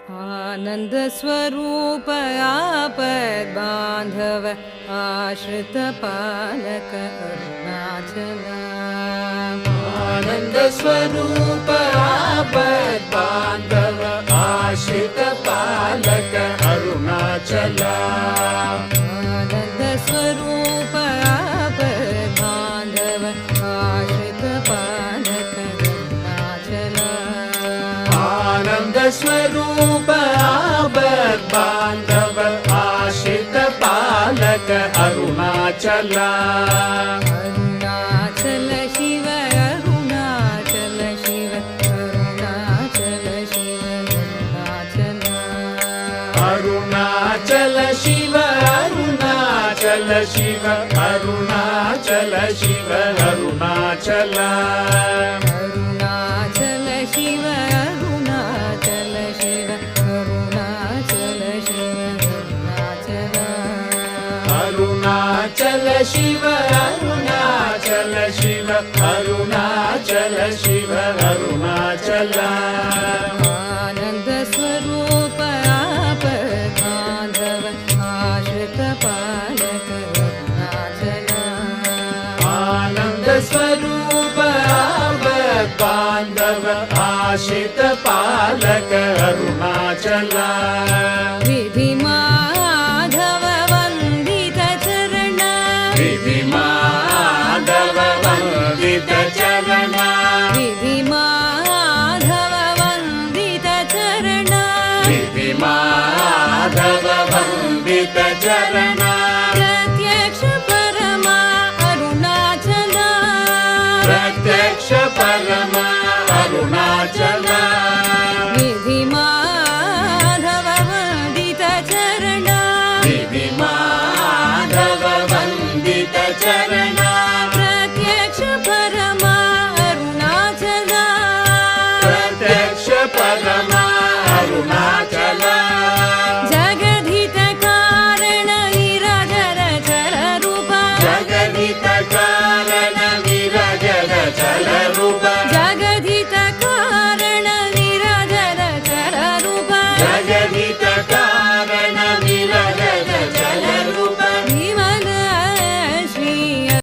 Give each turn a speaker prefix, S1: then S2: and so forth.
S1: आनंद स्वरूप आपद बांधव आश्रित पालक अरुणाचला
S2: आनंद स्वरूप आपद बांधव आश्रित पालक अरुणाचला
S1: आनंद स्वरूप आपद बांधव आश्रित पालक अरुणाचला
S2: आनंद स्वरूप आपद बांधव आश्रित पालक अरुणाचला
S1: अरुणाचल शिव अरुणाचल शिव अरुणाचल शिव अरुणाचल
S2: अरुणाचल शिव अरुणाचल शिव अरुणाचल शिव अरुणाचला
S1: अरुणाचल शिव अरुणाचल शिव अरुणाचल शिव अरुणाचल
S2: अरुणाचल शिव अरुणाचल शिव अरुणाचल शिव अरुणाचला
S1: आनंद स्वरूप आपद बांधव आश्रित पालक अरुणाचला
S2: आनंद स्वरूप आपद बांधव आश्रित पालक अरुणाचला
S1: विधि माधव वंदित चरण
S2: विधि माधव वंदित चरण
S1: विधि माधव वंदित चरण
S2: विधि माधव वंदित चरण
S1: प्रत्यक्ष परमा अरुणाचला
S2: प्रत्यक्ष परम अरुणाचला
S1: विधि माधव वंदित चरण
S2: विधि माधव वंदित चरण